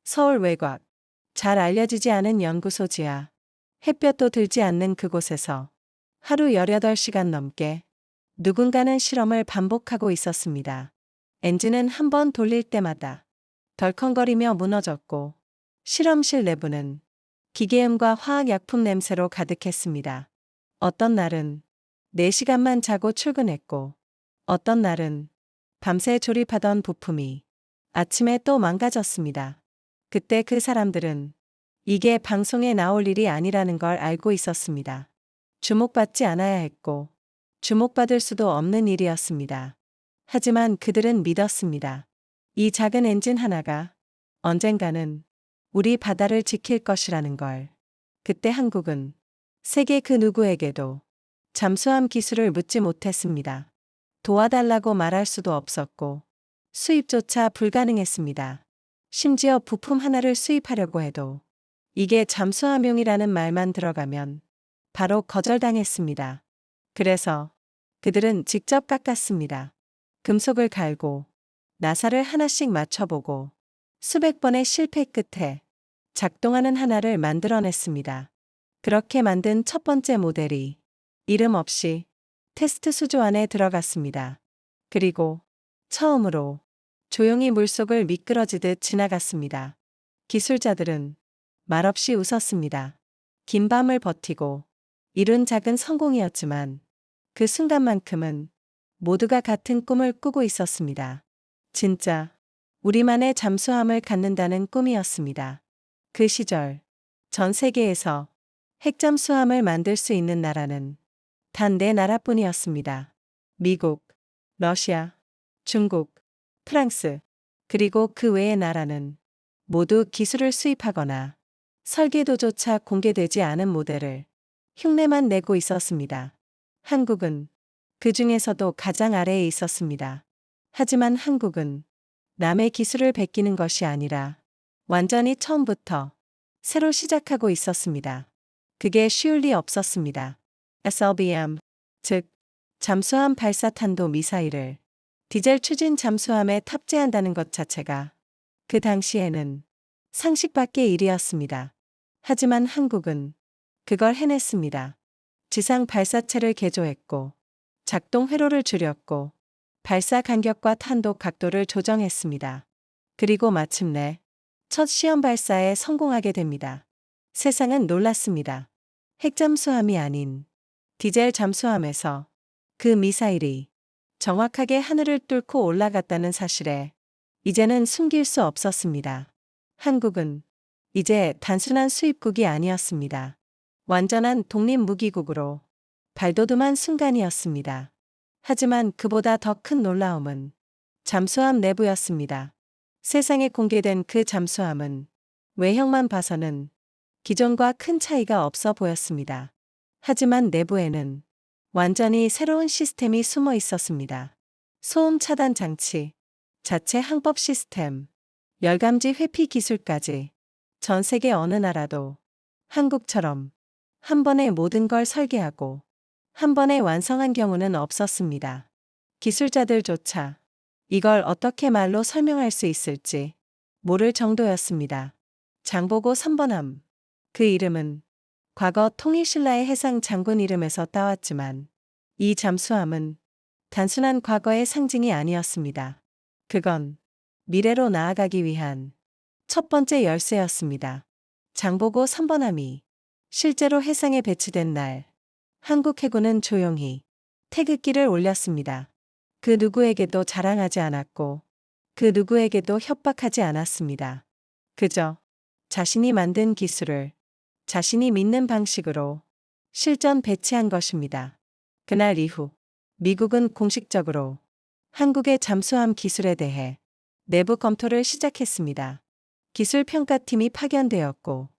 서울 외곽. 잘 알려지지 않은 연구소 지하. 햇볕도 들지 않는 그곳에서 하루 18시간 넘게 누군가는 실험을 반복하고 있었습니다. 엔진은 한 번 돌릴 때마다 덜컹거리며 무너졌고 실험실 내부는 기계음과 화학약품 냄새로 가득했습니다. 어떤 날은 4시간만 자고 출근했고 어떤 날은 밤새 조립하던 부품이 아침에 또 망가졌습니다. 그때 그 사람들은 이게 방송에 나올 일이 아니라는 걸 알고 있었습니다. 주목받지 않아야 했고 주목받을 수도 없는 일이었습니다. 하지만 그들은 믿었습니다. 이 작은 엔진 하나가 언젠가는 우리 바다를 지킬 것이라는 걸. 그때 한국은 세계 그 누구에게도 잠수함 기술을 묻지 못했습니다. 도와달라고 말할 수도 없었고 수입조차 불가능했습니다. 심지어 부품 하나를 수입하려고 해도 이게 잠수함용이라는 말만 들어가면 바로 거절당했습니다. 그래서 그들은 직접 깎았습니다. 금속을 갈고 나사를 하나씩 맞춰보고 수백 번의 실패 끝에 작동하는 하나를 만들어냈습니다. 그렇게 만든 첫 번째 모델이 이름 없이 테스트 수조 안에 들어갔습니다. 그리고 처음으로 조용히 물속을 미끄러지듯 지나갔습니다. 기술자들은 말없이 웃었습니다. 긴 밤을 버티고 이룬 작은 성공이었지만 그 순간만큼은 모두가 같은 꿈을 꾸고 있었습니다. 진짜 우리만의 잠수함을 갖는다는 꿈이었습니다. 그 시절 전 세계에서 핵잠수함을 만들 수 있는 나라는 단 4나라뿐이었습니다. 미국, 러시아, 중국, 프랑스, 그리고 그 외의 나라는 모두 기술을 수입하거나 설계도조차 공개되지 않은 모델을 흉내만 내고 있었습니다. 한국은 그 중에서도 가장 아래에 있었습니다. 하지만 한국은 남의 기술을 베끼는 것이 아니라 완전히 처음부터 새로 시작하고 있었습니다. 그게 쉬울 리 없었습니다. SLBM, 즉 잠수함 발사탄도 미사일을 디젤 추진 잠수함에 탑재한다는 것 자체가 그 당시에는 상식 밖의 일이었습니다. 하지만 한국은 그걸 해냈습니다. 지상 발사체를 개조했고 작동 회로를 줄였고 발사 간격과 탄도 각도를 조정했습니다. 그리고 마침내 첫 시험 발사에 성공하게 됩니다. 세상은 놀랐습니다. 핵잠수함이 아닌 디젤 잠수함에서 그 미사일이 정확하게 하늘을 뚫고 올라갔다는 사실에 이제는 숨길 수 없었습니다. 한국은 이제 단순한 수입국이 아니었습니다. 완전한 독립무기국으로 발돋움한 순간이었습니다. 하지만 그보다 더 큰 놀라움은 잠수함 내부였습니다. 세상에 공개된 그 잠수함은 외형만 봐서는 기존과 큰 차이가 없어 보였습니다. 하지만 내부에는 완전히 새로운 시스템이 숨어 있었습니다. 소음 차단 장치, 자체 항법 시스템, 열감지 회피 기술까지 전 세계 어느 나라도 한국처럼 한 번에 모든 걸 설계하고 한 번에 완성한 경우는 없었습니다. 기술자들조차 이걸 어떻게 말로 설명할 수 있을지 모를 정도였습니다. 장보고 선번함. 그 이름은 과거 통일신라의 해상 장군 이름에서 따왔지만 이 잠수함은 단순한 과거의 상징이 아니었습니다. 그건 미래로 나아가기 위한 첫 번째 열쇠였습니다. 장보고 선번함이 실제로 해상에 배치된 날, 한국 해군은 조용히 태극기를 올렸습니다. 그 누구에게도 자랑하지 않았고 그 누구에게도 협박하지 않았습니다. 그저 자신이 만든 기술을 자신이 믿는 방식으로 실전 배치한 것입니다. 그날 이후 미국은 공식적으로 한국의 잠수함 기술에 대해 내부 검토를 시작했습니다. 기술평가팀이 파견되었고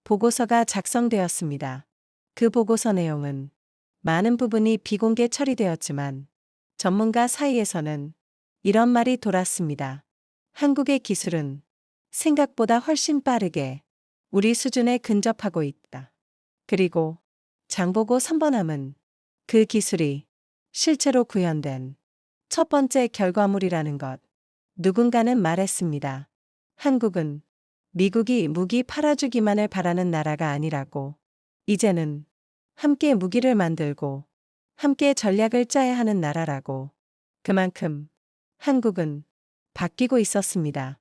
보고서가 작성되었습니다. 그 보고서 내용은 많은 부분이 비공개 처리되었지만 전문가 사이에서는 이런 말이 돌았습니다. 한국의 기술은 생각보다 훨씬 빠르게 우리 수준에 근접하고 있다. 그리고 장보고 선번함은 그 기술이 실제로 구현된 첫 번째 결과물이라는 것. 누군가는 말했습니다. 한국은 미국이 무기 팔아주기만을 바라는 나라가 아니라고. 이제는 함께 무기를 만들고 함께 전략을 짜야 하는 나라라고. 그만큼 한국은 바뀌고 있었습니다.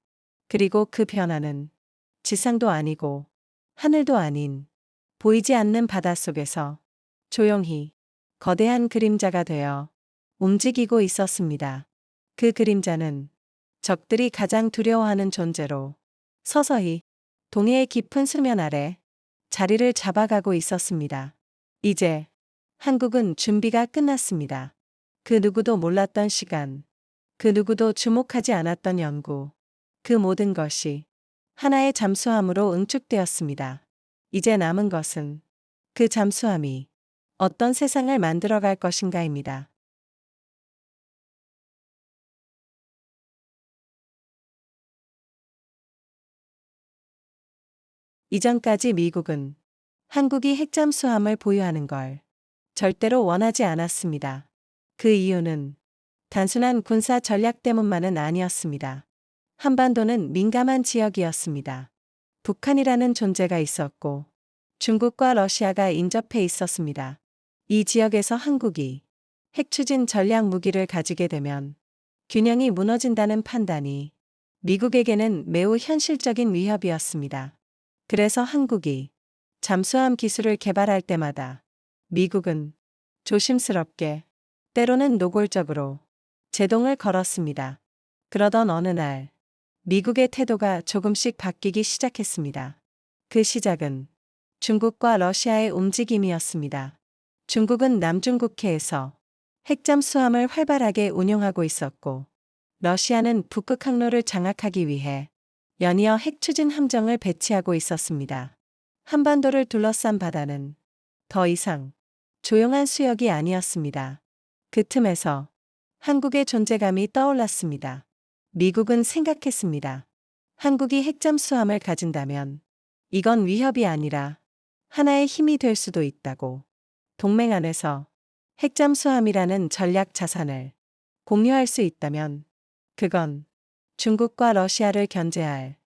그리고 그 변화는 지상도 아니고 하늘도 아닌 보이지 않는 바닷속에서 조용히 거대한 그림자가 되어 움직이고 있었습니다. 그 그림자는 적들이 가장 두려워하는 존재로 서서히 동해의 깊은 수면 아래 자리를 잡아가고 있었습니다. 이제 한국은 준비가 끝났습니다. 그 누구도 몰랐던 시간, 그 누구도 주목하지 않았던 연구, 그 모든 것이 하나의 잠수함으로 응축되었습니다. 이제 남은 것은 그 잠수함이 어떤 세상을 만들어갈 것인가입니다. 이전까지 미국은 한국이 핵잠수함을 보유하는 걸 절대로 원하지 않았습니다. 그 이유는 단순한 군사 전략 때문만은 아니었습니다. 한반도는 민감한 지역이었습니다. 북한이라는 존재가 있었고 중국과 러시아가 인접해 있었습니다. 이 지역에서 한국이 핵추진 전략 무기를 가지게 되면 균형이 무너진다는 판단이 미국에게는 매우 현실적인 위협이었습니다. 그래서 한국이 잠수함 기술을 개발할 때마다 미국은 조심스럽게, 때로는 노골적으로 제동을 걸었습니다. 그러던 어느 날, 미국의 태도가 조금씩 바뀌기 시작했습니다. 그 시작은 중국과 러시아의 움직임이었습니다. 중국은 남중국해에서 핵잠수함을 활발하게 운용하고 있었고, 러시아는 북극 항로를 장악하기 위해 연이어 핵추진 함정을 배치하고 있었습니다. 한반도를 둘러싼 바다는 더 이상 조용한 수역이 아니었습니다. 그 틈에서 한국의 존재감이 떠올랐습니다. 미국은 생각했습니다. 한국이 핵잠수함을 가진다면 이건 위협이 아니라 하나의 힘이 될 수도 있다고. 동맹 안에서 핵잠수함이라는 전략 자산을 공유할 수 있다면 그건 중국과 러시아를 견제할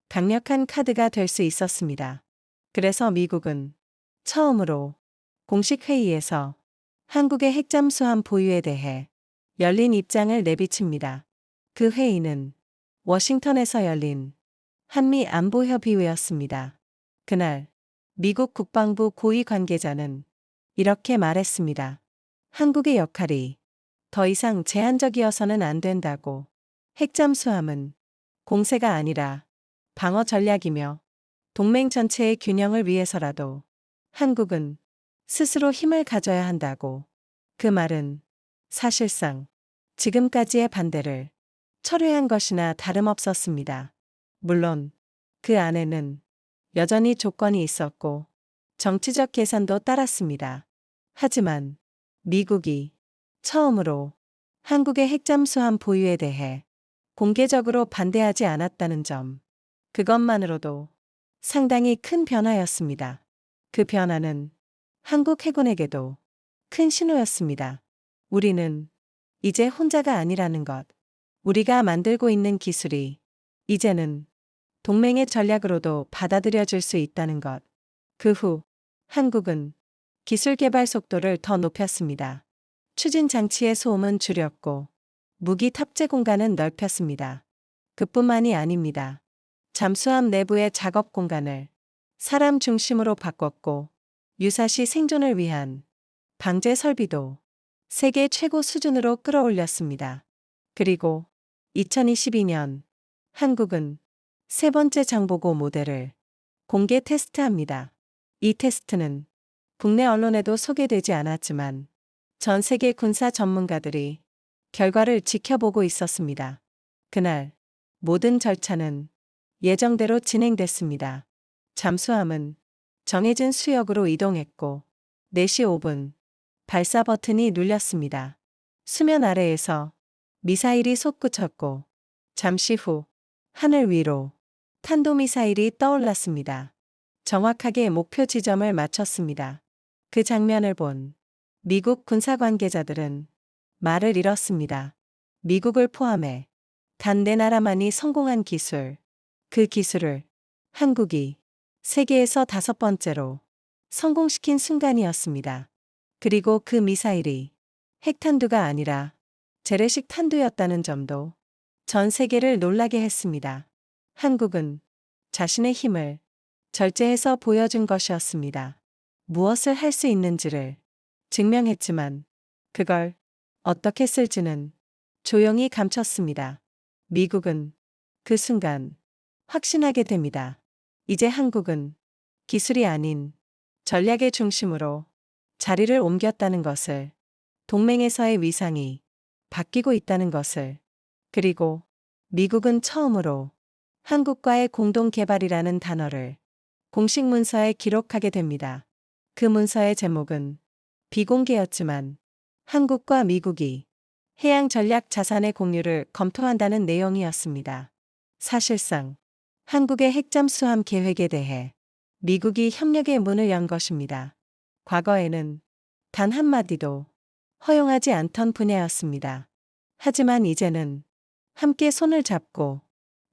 강력한 카드가 될 수 있었습니다. 그래서 미국은 처음으로 공식 회의에서 한국의 핵잠수함 보유에 대해 열린 입장을 내비칩니다. 그 회의는 워싱턴에서 열린 한미 안보협의회였습니다. 그날 미국 국방부 고위 관계자는 이렇게 말했습니다. 한국의 역할이 더 이상 제한적이어서는 안 된다고. 핵잠수함은 공세가 아니라 방어 전략이며 동맹 전체의 균형을 위해서라도 한국은 스스로 힘을 가져야 한다고. 그 말은 사실상 지금까지의 반대를 철회한 것이나 다름없었습니다. 물론 그 안에는 여전히 조건이 있었고 정치적 계산도 따랐습니다. 하지만 미국이 처음으로 한국의 핵잠수함 보유에 대해 공개적으로 반대하지 않았다는 점, 그것만으로도 상당히 큰 변화였습니다. 그 변화는 한국 해군에게도 큰 신호였습니다. 우리는 이제 혼자가 아니라는 것, 우리가 만들고 있는 기술이 이제는 동맹의 전략으로도 받아들여질 수 있다는 것. 그 후 한국은 기술 개발 속도를 더 높였습니다. 추진 장치의 소음은 줄였고 무기 탑재 공간은 넓혔습니다. 그뿐만이 아닙니다. 잠수함 내부의 작업 공간을 사람 중심으로 바꿨고 유사시 생존을 위한 방제 설비도 세계 최고 수준으로 끌어올렸습니다. 그리고 2022년 한국은 세 번째 장보고 모델을 공개 테스트합니다. 이 테스트는 국내 언론에도 소개되지 않았지만 전 세계 군사 전문가들이 결과를 지켜보고 있었습니다. 그날 모든 절차는 예정대로 진행됐습니다. 잠수함은 정해진 수역으로 이동했고 4시 5분 발사 버튼이 눌렸습니다. 수면 아래에서 미사일이 솟구쳤고 잠시 후 하늘 위로 탄도미사일이 떠올랐습니다. 정확하게 목표 지점을 맞췄습니다. 그 장면을 본 미국 군사 관계자들은 말을 잃었습니다. 미국을 포함해 단 4나라만이 성공한 기술, 그 기술을 한국이 세계에서 5번째로 성공시킨 순간이었습니다. 그리고 그 미사일이 핵탄두가 아니라 재래식 탄두였다는 점도 전 세계를 놀라게 했습니다. 한국은 자신의 힘을 절제해서 보여준 것이었습니다. 무엇을 할 수 있는지를 증명했지만 그걸 어떻게 쓸지는 조용히 감췄습니다. 미국은 그 순간 확신하게 됩니다. 이제 한국은 기술이 아닌 전략의 중심으로 자리를 옮겼다는 것을, 동맹에서의 위상이 바뀌고 있다는 것을, 그리고 미국은 처음으로 한국과의 공동 개발이라는 단어를 공식 문서에 기록하게 됩니다. 그 문서의 제목은 비공개였지만 한국과 미국이 해양 전략 자산의 공유를 검토한다는 내용이었습니다. 사실상 한국의 핵잠수함 계획에 대해 미국이 협력의 문을 연 것입니다. 과거에는 단 한마디도 허용하지 않던 분야였습니다. 하지만 이제는 함께 손을 잡고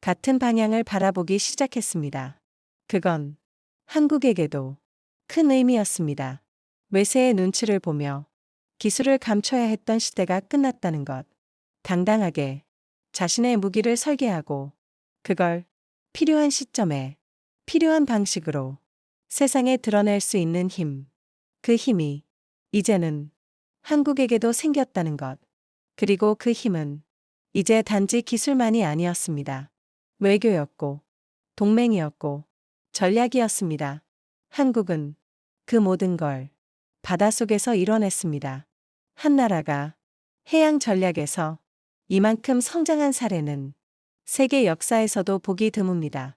같은 방향을 바라보기 시작했습니다. 그건 한국에게도 큰 의미였습니다. 외세의 눈치를 보며 기술을 감춰야 했던 시대가 끝났다는 것. 당당하게 자신의 무기를 설계하고 그걸 필요한 시점에 필요한 방식으로 세상에 드러낼 수 있는 힘. 그 힘이 이제는 한국에게도 생겼다는 것. 그리고 그 힘은 이제 단지 기술만이 아니었습니다. 외교였고, 동맹이었고, 전략이었습니다. 한국은 그 모든 걸 바닷속에서 이뤄냈습니다. 한 나라가 해양 전략에서 이만큼 성장한 사례는 세계 역사에서도 보기 드뭅니다.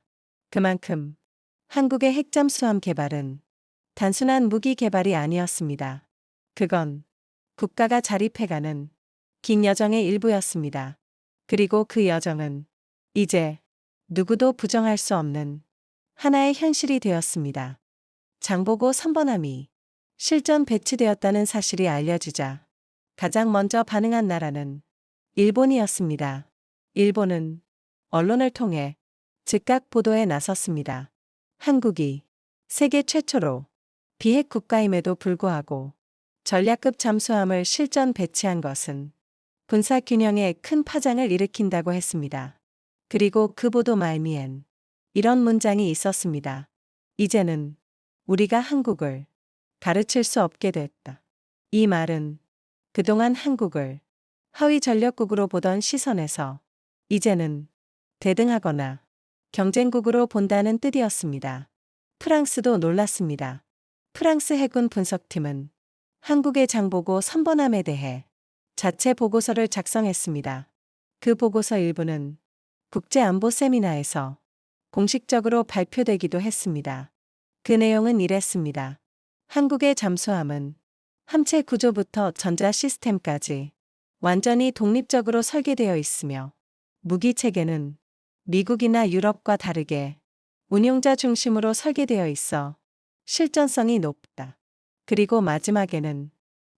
그만큼 한국의 핵잠수함 개발은 단순한 무기 개발이 아니었습니다. 그건 국가가 자립해가는 긴 여정의 일부였습니다. 그리고 그 여정은 이제 누구도 부정할 수 없는 하나의 현실이 되었습니다. 장보고 선번함이 실전 배치되었다는 사실이 알려지자 가장 먼저 반응한 나라는 일본이었습니다. 일본은 언론을 통해 즉각 보도에 나섰습니다. 한국이 세계 최초로 비핵 국가임에도 불구하고 전략급 잠수함을 실전 배치한 것은 군사 균형에 큰 파장을 일으킨다고 했습니다. 그리고 그 보도 말미엔 이런 문장이 있었습니다. 이제는 우리가 한국을 가르칠 수 없게 됐다. 이 말은 그동안 한국을 하위 전력국으로 보던 시선에서 이제는 대등하거나 경쟁국으로 본다는 뜻이었습니다. 프랑스도 놀랐습니다. 프랑스 해군 분석팀은 한국의 장보고 선번함에 대해 자체 보고서를 작성했습니다. 그 보고서 일부는 국제안보 세미나에서 공식적으로 발표되기도 했습니다. 그 내용은 이랬습니다. 한국의 잠수함은 함체 구조부터 전자 시스템까지 완전히 독립적으로 설계되어 있으며 무기 체계는 미국이나 유럽과 다르게 운용자 중심으로 설계되어 있어 실전성이 높다. 그리고 마지막에는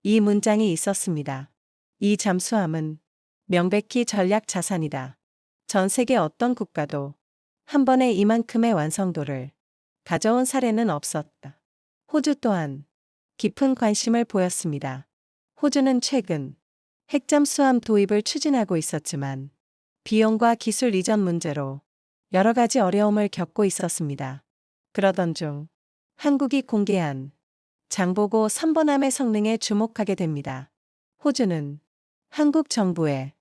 이 문장이 있었습니다. 이 잠수함은 명백히 전략 자산이다. 전 세계 어떤 국가도 한 번에 이만큼의 완성도를 가져온 사례는 없었다. 호주 또한 깊은 관심을 보였습니다. 호주는 최근 핵잠수함 도입을 추진하고 있었지만 비용과 기술 이전 문제로 여러 가지 어려움을 겪고 있었습니다. 그러던 중 한국이 공개한 장보고 선번함의 성능에 주목하게 됩니다. 호주는 한국 정부에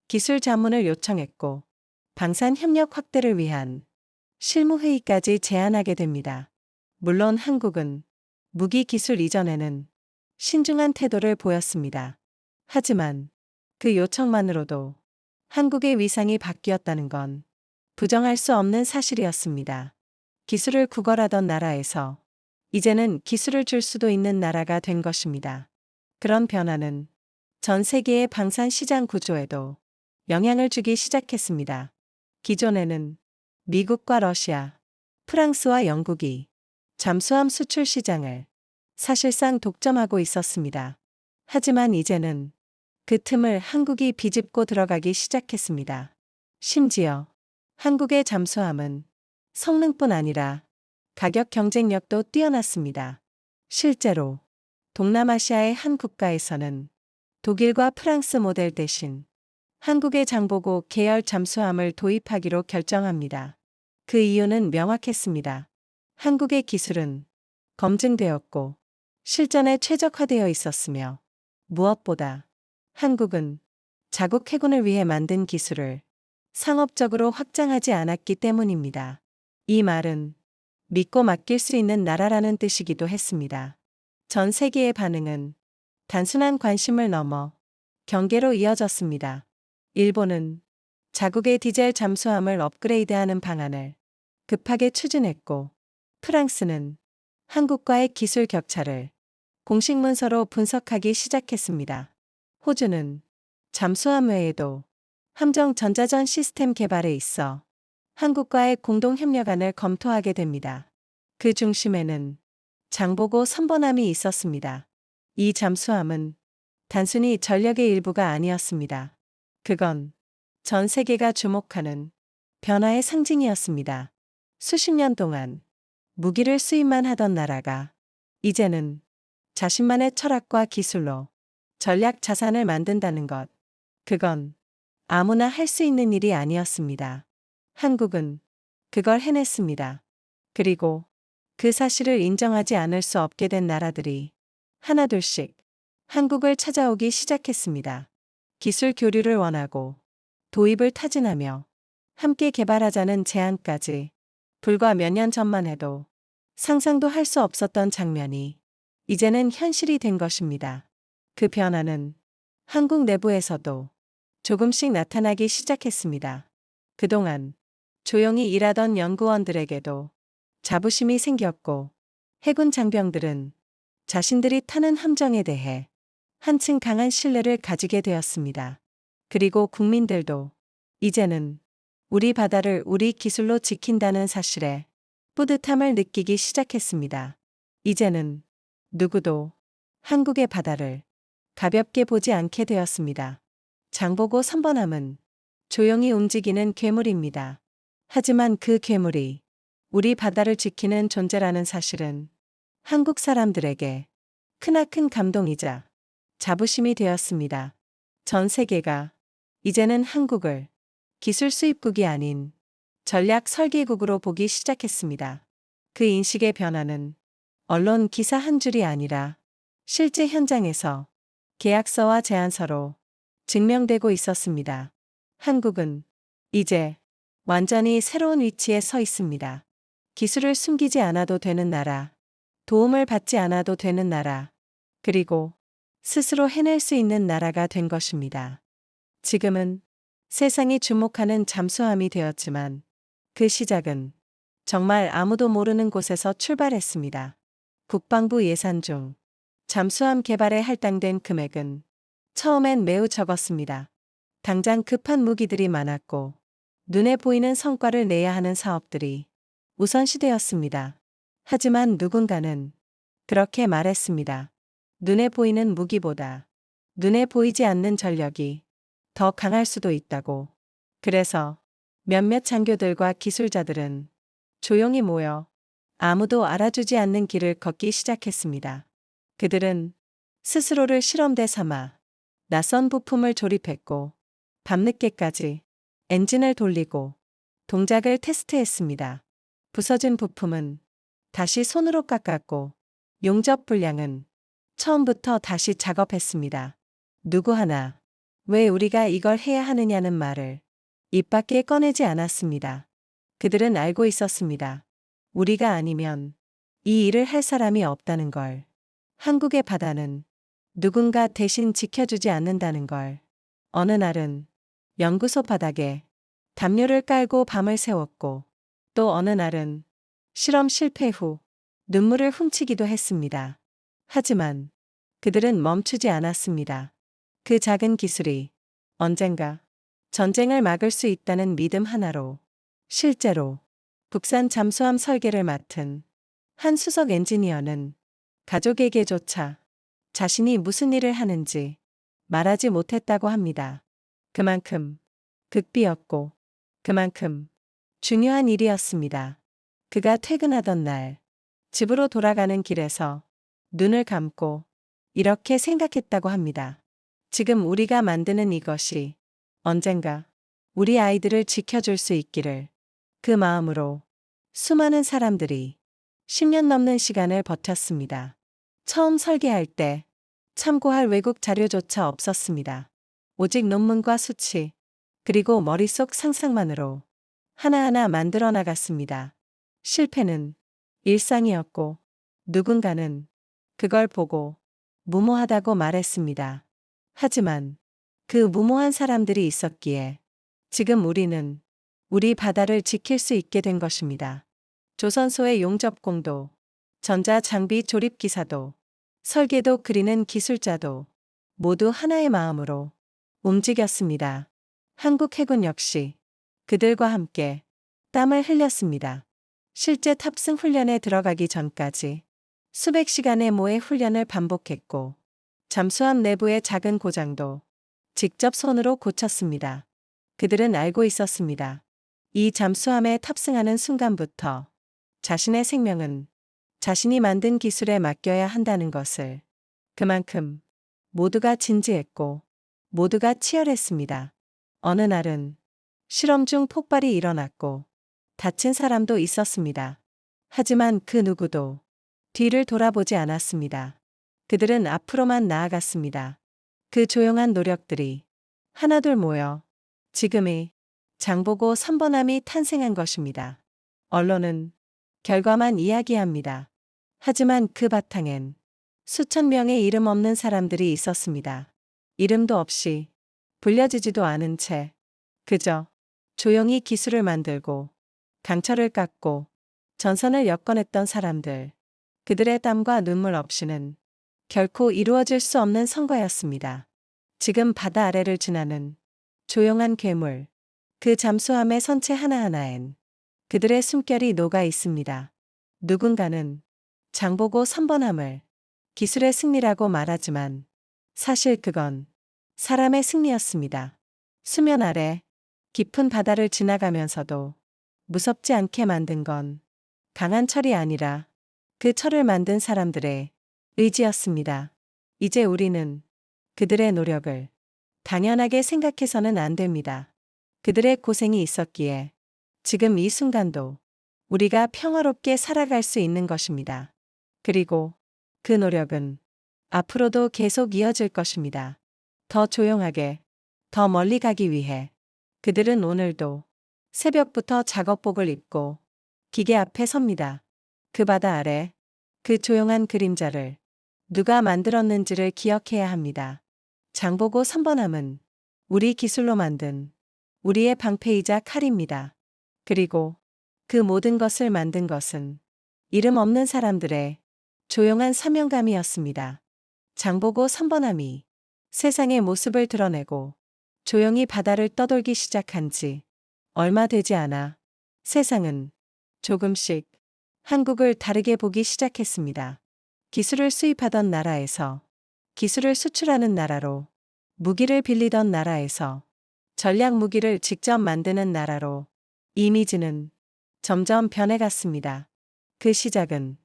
기술 자문을 요청했고 방산 협력 확대를 위한 실무회의까지 제안하게 됩니다. 물론 한국은 무기 기술 이전에는 신중한 태도를 보였습니다. 하지만 그 요청만으로도 한국의 위상이 바뀌었다는 건 부정할 수 없는 사실이었습니다. 기술을 구걸하던 나라에서 이제는 기술을 줄 수도 있는 나라가 된 것입니다. 그런 변화는 전 세계의 방산 시장 구조에도 영향을 주기 시작했습니다. 기존에는 미국과 러시아, 프랑스와 영국이 잠수함 수출 시장을 사실상 독점하고 있었습니다. 하지만 이제는 그 틈을 한국이 비집고 들어가기 시작했습니다. 심지어 한국의 잠수함은 성능뿐 아니라 가격 경쟁력도 뛰어났습니다. 실제로 동남아시아의 한 국가에서는 독일과 프랑스 모델 대신 한국의 장보고 계열 잠수함을 도입하기로 결정합니다. 그 이유는 명확했습니다. 한국의 기술은 검증되었고 실전에 최적화되어 있었으며 무엇보다 한국은 자국 해군을 위해 만든 기술을 상업적으로 확장하지 않았기 때문입니다. 이 말은 믿고 맡길 수 있는 나라라는 뜻이기도 했습니다. 전 세계의 반응은 단순한 관심을 넘어 경계로 이어졌습니다. 일본은 자국의 디젤 잠수함을 업그레이드하는 방안을 급하게 추진했고, 프랑스는 한국과의 기술 격차를 공식 문서로 분석하기 시작했습니다. 호주는 잠수함 외에도 함정 전자전 시스템 개발에 있어 한국과의 공동 협력안을 검토하게 됩니다. 그 중심에는 장보고 선번함이 있었습니다. 이 잠수함은 단순히 전력의 일부가 아니었습니다. 그건 전 세계가 주목하는 변화의 상징이었습니다. 수십 년 동안 무기를 수입만 하던 나라가 이제는 자신만의 철학과 기술로 전략 자산을 만든다는 것. 그건 아무나 할 수 있는 일이 아니었습니다. 한국은 그걸 해냈습니다. 그리고 그 사실을 인정하지 않을 수 없게 된 나라들이 하나둘씩 한국을 찾아오기 시작했습니다. 기술 교류를 원하고 도입을 타진하며 함께 개발하자는 제안까지. 불과 몇 년 전만 해도 상상도 할 수 없었던 장면이 이제는 현실이 된 것입니다. 그 변화는 한국 내부에서도 조금씩 나타나기 시작했습니다. 그동안 조용히 일하던 연구원들에게도 자부심이 생겼고, 해군 장병들은 자신들이 타는 함정에 대해 한층 강한 신뢰를 가지게 되었습니다. 그리고 국민들도 이제는 우리 바다를 우리 기술로 지킨다는 사실에 뿌듯함을 느끼기 시작했습니다. 이제는 누구도 한국의 바다를 가볍게 보지 않게 되었습니다. 장보고 선번함은 조용히 움직이는 괴물입니다. 하지만 그 괴물이 우리 바다를 지키는 존재라는 사실은 한국 사람들에게 크나큰 감동이자 자부심이 되었습니다. 전 세계가 이제는 한국을 기술 수입국이 아닌 전략 설계국으로 보기 시작했습니다. 그 인식의 변화는 언론 기사 한 줄이 아니라 실제 현장에서 계약서와 제안서로 증명되고 있었습니다. 한국은 이제 완전히 새로운 위치에 서 있습니다. 기술을 숨기지 않아도 되는 나라, 도움을 받지 않아도 되는 나라, 그리고 스스로 해낼 수 있는 나라가 된 것입니다. 지금은 세상이 주목하는 잠수함이 되었지만 그 시작은 정말 아무도 모르는 곳에서 출발했습니다. 국방부 예산 중 잠수함 개발에 할당된 금액은 처음엔 매우 적었습니다. 당장 급한 무기들이 많았고 눈에 보이는 성과를 내야 하는 사업들이 우선시되었습니다. 하지만 누군가는 그렇게 말했습니다. 눈에 보이는 무기보다 눈에 보이지 않는 전력이 더 강할 수도 있다고. 그래서 몇몇 장교들과 기술자들은 조용히 모여 아무도 알아주지 않는 길을 걷기 시작했습니다. 그들은 스스로를 실험대 삼아 낯선 부품을 조립했고 밤늦게까지 엔진을 돌리고 동작을 테스트했습니다. 부서진 부품은 다시 손으로 깎았고 용접 분량은 처음부터 다시 작업했습니다. 누구 하나 왜 우리가 이걸 해야 하느냐는 말을 입 밖에 꺼내지 않았습니다. 그들은 알고 있었습니다. 우리가 아니면 이 일을 할 사람이 없다는 걸. 한국의 바다는 누군가 대신 지켜주지 않는다는 걸. 어느 날은 연구소 바닥에 담요를 깔고 밤을 새웠고, 또 어느 날은 실험 실패 후 눈물을 훔치기도 했습니다. 하지만 그들은 멈추지 않았습니다. 그 작은 기술이 언젠가 전쟁을 막을 수 있다는 믿음 하나로. 실제로 국산 잠수함 설계를 맡은 한 수석 엔지니어는 가족에게조차 자신이 무슨 일을 하는지 말하지 못했다고 합니다. 그만큼 극비였고 그만큼 중요한 일이었습니다. 그가 퇴근하던 날, 집으로 돌아가는 길에서 눈을 감고 이렇게 생각했다고 합니다. 지금 우리가 만드는 이것이 언젠가 우리 아이들을 지켜줄 수 있기를. 그 마음으로 수많은 사람들이 10년 넘는 시간을 버텼습니다. 처음 설계할 때 참고할 외국 자료조차 없었습니다. 오직 논문과 수치, 그리고 머릿속 상상만으로 하나하나 만들어 나갔습니다. 실패는 일상이었고 누군가는 그걸 보고 무모하다고 말했습니다. 하지만 그 무모한 사람들이 있었기에 지금 우리는 우리 바다를 지킬 수 있게 된 것입니다. 조선소의 용접공도, 전자장비 조립기사도, 설계도 그리는 기술자도 모두 하나의 마음으로 움직였습니다. 한국 해군 역시 그들과 함께 땀을 흘렸습니다. 실제 탑승 훈련에 들어가기 전까지 수백 시간의 모의 훈련을 반복했고, 잠수함 내부의 작은 고장도 직접 손으로 고쳤습니다. 그들은 알고 있었습니다. 이 잠수함에 탑승하는 순간부터 자신의 생명은 자신이 만든 기술에 맡겨야 한다는 것을. 그만큼 모두가 진지했고 모두가 치열했습니다. 어느 날은 실험 중 폭발이 일어났고 다친 사람도 있었습니다. 하지만 그 누구도 뒤를 돌아보지 않았습니다. 그들은 앞으로만 나아갔습니다. 그 조용한 노력들이 하나둘 모여 지금의 장보고 선번함이 탄생한 것입니다. 언론은 결과만 이야기합니다. 하지만 그 바탕엔 수천 명의 이름 없는 사람들이 있었습니다. 이름도 없이 불려지지도 않은 채 그저 조용히 기술을 만들고 강철을 깎고 전선을 엮어냈던 사람들. 그들의 땀과 눈물 없이는 결코 이루어질 수 없는 성과였습니다. 지금 바다 아래를 지나는 조용한 괴물, 그 잠수함의 선체 하나하나엔 그들의 숨결이 녹아 있습니다. 누군가는 장보고 선번함을 기술의 승리라고 말하지만 사실 그건 사람의 승리였습니다. 수면 아래 깊은 바다를 지나가면서도 무섭지 않게 만든 건 강한 철이 아니라 그 철을 만든 사람들의 의지였습니다. 이제 우리는 그들의 노력을 당연하게 생각해서는 안 됩니다. 그들의 고생이 있었기에 지금 이 순간도 우리가 평화롭게 살아갈 수 있는 것입니다. 그리고 그 노력은 앞으로도 계속 이어질 것입니다. 더 조용하게, 더 멀리 가기 위해 그들은 오늘도 새벽부터 작업복을 입고 기계 앞에 섭니다. 그 바다 아래, 그 조용한 그림자를 누가 만들었는지를 기억해야 합니다. 장보고 선번함은 우리 기술로 만든 우리의 방패이자 칼입니다. 그리고 그 모든 것을 만든 것은 이름 없는 사람들의 조용한 사명감이었습니다. 장보고 선번함이 세상의 모습을 드러내고 조용히 바다를 떠돌기 시작한 지 얼마 되지 않아 세상은 조금씩 한국을 다르게 보기 시작했습니다. 기술을 수입하던 나라에서 기술을 수출하는 나라로, 무기를 빌리던 나라에서 전략 무기를 직접 만드는 나라로 이미지는 점점 변해갔습니다. 그 시작은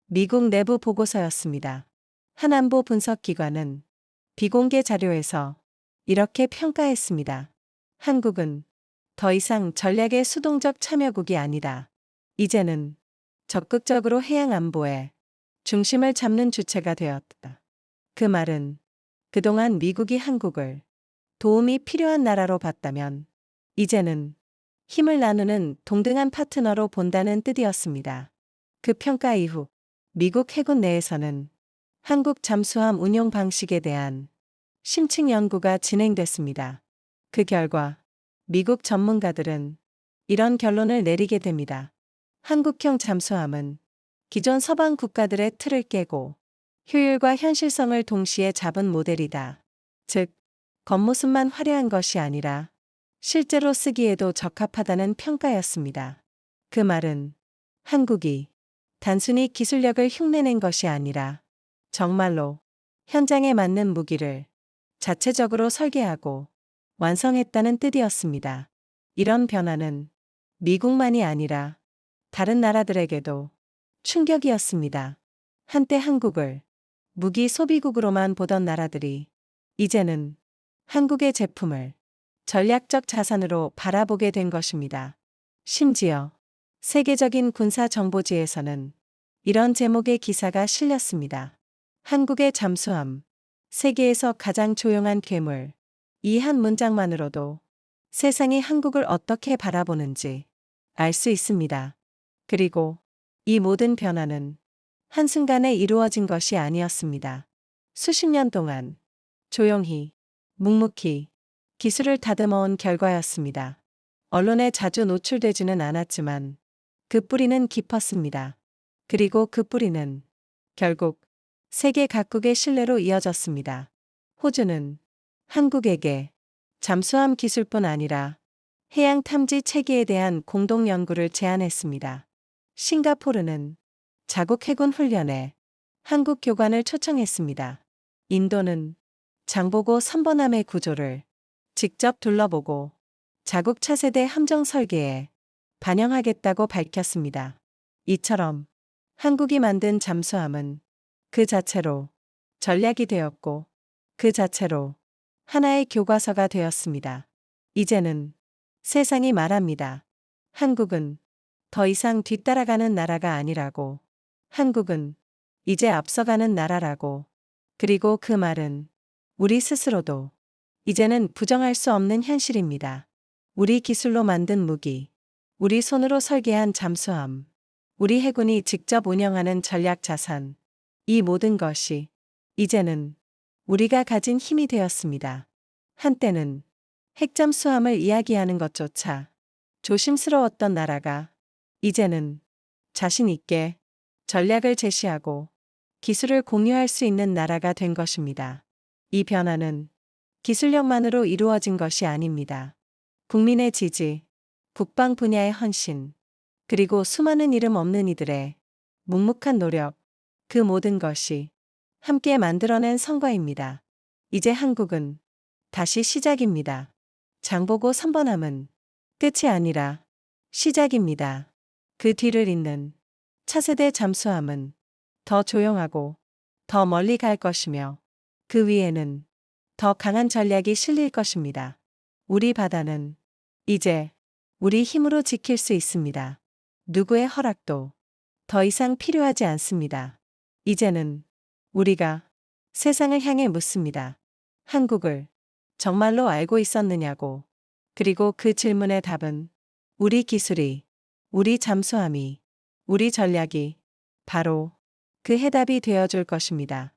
미국 내부 보고서였습니다. 한 안보 분석기관은 비공개 자료에서 이렇게 평가했습니다. 한국은 더 이상 전략의 수동적 참여국이 아니다. 이제는 적극적으로 해양 안보에 중심을 잡는 주체가 되었다. 그 말은 그동안 미국이 한국을 도움이 필요한 나라로 봤다면 이제는 힘을 나누는 동등한 파트너로 본다는 뜻이었습니다. 그 평가 이후 미국 해군 내에서는 한국 잠수함 운용 방식에 대한 심층 연구가 진행됐습니다. 그 결과 미국 전문가들은 이런 결론을 내리게 됩니다. 한국형 잠수함은 기존 서방 국가들의 틀을 깨고 효율과 현실성을 동시에 잡은 모델이다. 즉, 겉모습만 화려한 것이 아니라 실제로 쓰기에도 적합하다는 평가였습니다. 그 말은 한국이 단순히 기술력을 흉내낸 것이 아니라 정말로 현장에 맞는 무기를 자체적으로 설계하고 완성했다는 뜻이었습니다. 이런 변화는 미국만이 아니라 다른 나라들에게도 충격이었습니다. 한때 한국을 무기 소비국으로만 보던 나라들이 이제는 한국의 제품을 전략적 자산으로 바라보게 된 것입니다. 심지어 세계적인 군사 정보지에서는 이런 제목의 기사가 실렸습니다. 한국의 잠수함, 세계에서 가장 조용한 괴물. 이 한 문장만으로도 세상이 한국을 어떻게 바라보는지 알 수 있습니다. 그리고 이 모든 변화는 한순간에 이루어진 것이 아니었습니다. 수십 년 동안 조용히, 묵묵히 기술을 다듬어온 결과였습니다. 언론에 자주 노출되지는 않았지만 그 뿌리는 깊었습니다. 그리고 그 뿌리는 결국 세계 각국의 신뢰로 이어졌습니다. 호주는 한국에게 잠수함 기술뿐 아니라 해양 탐지 체계에 대한 공동 연구를 제안했습니다. 싱가포르는 자국 해군 훈련에 한국 교관을 초청했습니다. 인도는 장보고 선번함의 구조를 직접 둘러보고 자국 차세대 함정 설계에 반영하겠다고 밝혔습니다. 이처럼 한국이 만든 잠수함은 그 자체로 전략이 되었고 그 자체로 하나의 교과서가 되었습니다. 이제는 세상이 말합니다. 한국은 더 이상 뒤따라가는 나라가 아니라고. 한국은 이제 앞서가는 나라라고. 그리고 그 말은 우리 스스로도 이제는 부정할 수 없는 현실입니다. 우리 기술로 만든 무기, 우리 손으로 설계한 잠수함, 우리 해군이 직접 운영하는 전략 자산, 이 모든 것이 이제는 우리가 가진 힘이 되었습니다. 한때는 핵잠수함을 이야기하는 것조차 조심스러웠던 나라가 이제는 자신 있게 전략을 제시하고 기술을 공유할 수 있는 나라가 된 것입니다. 이 변화는 기술력만으로 이루어진 것이 아닙니다. 국민의 지지, 국방 분야의 헌신, 그리고 수많은 이름 없는 이들의 묵묵한 노력, 그 모든 것이 함께 만들어낸 성과입니다. 이제 한국은 다시 시작입니다. 장보고 선번함은 끝이 아니라 시작입니다. 그 뒤를 잇는 차세대 잠수함은 더 조용하고 더 멀리 갈 것이며 그 위에는 더 강한 전략이 실릴 것입니다. 우리 바다는 이제 우리 힘으로 지킬 수 있습니다. 누구의 허락도 더 이상 필요하지 않습니다. 이제는 우리가 세상을 향해 묻습니다. 한국을 정말로 알고 있었느냐고. 그리고 그 질문의 답은 우리 기술이, 우리 잠수함이, 우리 전략이 바로 그 해답이 되어줄 것입니다.